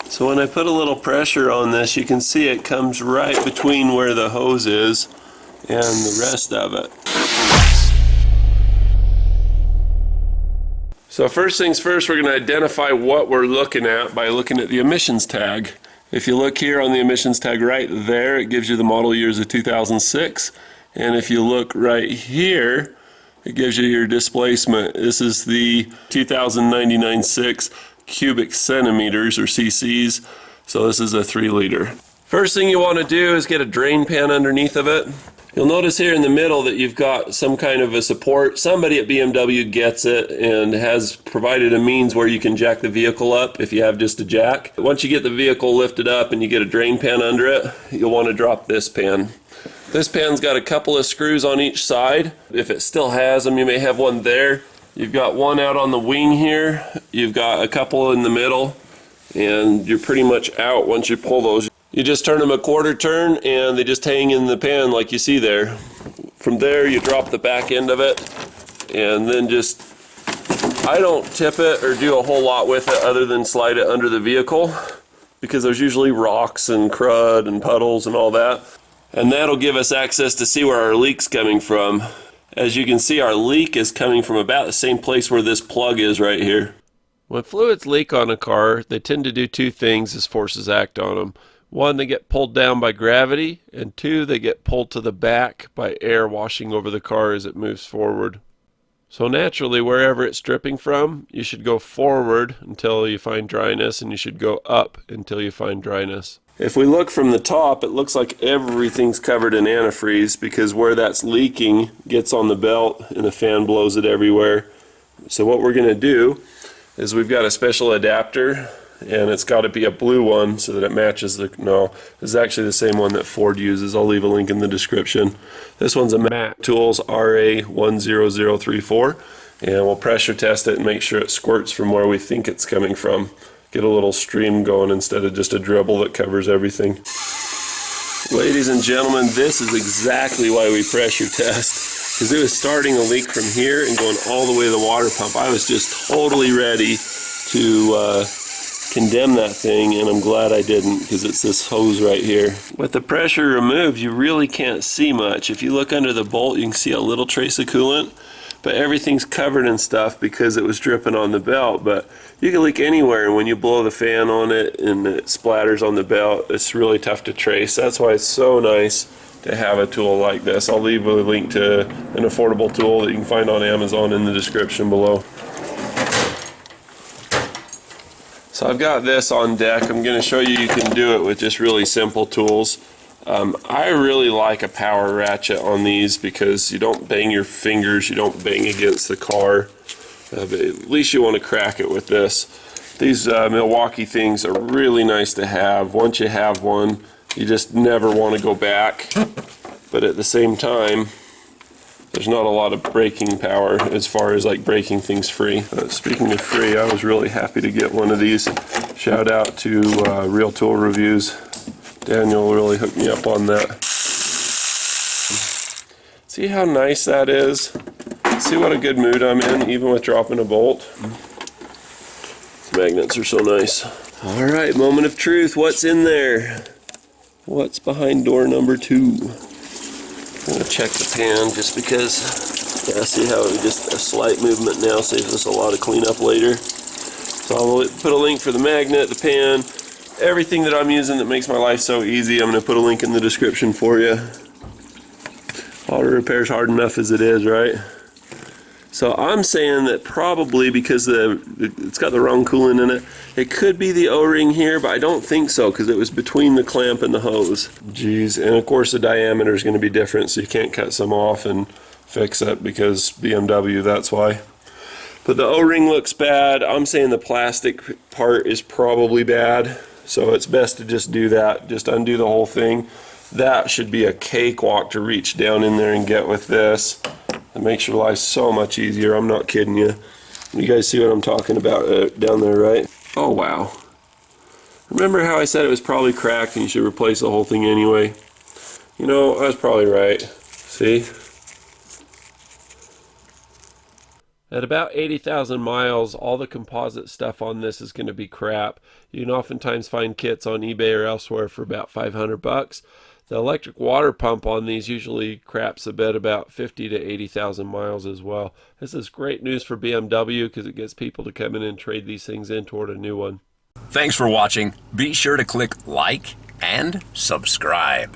So when I put a little pressure on this, you can see it comes right between where the hose is and the rest of it. So first things first, we're going to identify what we're looking at by looking at the emissions tag. If you look here on the emissions tag right there, it gives you the model years of 2006. And if you look right here, it gives you your displacement. This is the 2099.6 cubic centimeters, or cc's. So this is a 3 liter. First thing you want to do is get a drain pan underneath of it. You'll notice here in the middle that you've got some kind of a support. Somebody at BMW gets it and has provided a means where you can jack the vehicle up if you have just a jack. Once you get the vehicle lifted up and you get a drain pan under it, you'll want to drop this pan. This pan's got a couple of screws on each side. If it still has them, you may have one there. You've got one out on the wing here. You've got a couple in the middle, and you're pretty much out once you pull those. You just turn them a quarter turn and they just hang in the pan like you see there. From there you drop the back end of it, and then just, I don't tip it or do a whole lot with it other than slide it under the vehicle, because there's usually rocks and crud and puddles and all that. And that'll give us access to see where our leak's coming from. As you can see, our leak is coming from about the same place where this plug is right here. When fluids leak on a car, they tend to do two things as forces act on them. One, they get pulled down by gravity, and two, they get pulled to the back by air washing over the car as it moves forward. So naturally, wherever it's dripping from, you should go forward until you find dryness, and you should go up until you find dryness. If we look from the top, it looks like everything's covered in antifreeze, because where that's leaking gets on the belt and the fan blows it everywhere. So what we're going to do is we've got a special adapter, and it's got to be a blue one so that it matches the, no, this is actually the same one that Ford uses. I'll leave a link in the description. This one's a Mac Tools RA10034, and we'll pressure test it and make sure it squirts from where we think it's coming from. Get a little stream going instead of just a dribble that covers everything. Ladies and gentlemen, this is exactly why we pressure test, because it was starting a leak from here and going all the way to the water pump. I was just totally ready to condemn that thing, and I'm glad I didn't, because it's this hose right here. With the pressure removed, you really can't see much. If you look under the bolt, you can see a little trace of coolant, but everything's covered in stuff because it was dripping on the belt. But you can leak anywhere, and when you blow the fan on it and it splatters on the belt, it's really tough to trace. That's why it's so nice to have a tool like this. I'll leave a link to an affordable tool that you can find on Amazon in the description below. So I've got this on deck. I'm going to show you can do it with just really simple tools. I really like a power ratchet on these because you don't bang your fingers, you don't bang against the car, but at least you want to crack it with this. These Milwaukee things are really nice to have. Once you have one, you just never want to go back, but at the same time, there's not a lot of braking power as far as like breaking things free. Speaking of free, I was really happy to get one of these. Shout out to Real Tool Reviews. Daniel really hooked me up on that. See how nice that is? See what a good mood I'm in, even with dropping a bolt? Magnets are so nice. Alright, moment of truth. What's in there? What's behind door number 2? I'm going to check the pan just because, yeah, see how just a slight movement now saves us a lot of cleanup later. So I'll put a link for the magnet, the pan, everything that I'm using that makes my life so easy. I'm going to put a link in the description for you. Auto repair's hard enough as it is, right? So I'm saying that probably because it's got the wrong coolant in it, it could be the O-ring here, but I don't think so because it was between the clamp and the hose. Jeez, and of course the diameter is going to be different, so you can't cut some off and fix it because BMW, that's why. But the O-ring looks bad. I'm saying the plastic part is probably bad, so it's best to just do that. Just undo the whole thing. That should be a cakewalk to reach down in there and get with this. It makes your life so much easier. I'm not kidding you. You guys see what I'm talking about down there, right? Oh, wow. Remember how I said it was probably cracked and you should replace the whole thing anyway? You know, I was probably right. See? At about 80,000 miles, all the composite stuff on this is going to be crap. You can oftentimes find kits on eBay or elsewhere for about 500 bucks. The electric water pump on these usually craps a bit about 50 to 80,000 miles as well. This is great news for BMW because it gets people to come in and trade these things in toward a new one. Thanks for watching. Be sure to click like and subscribe.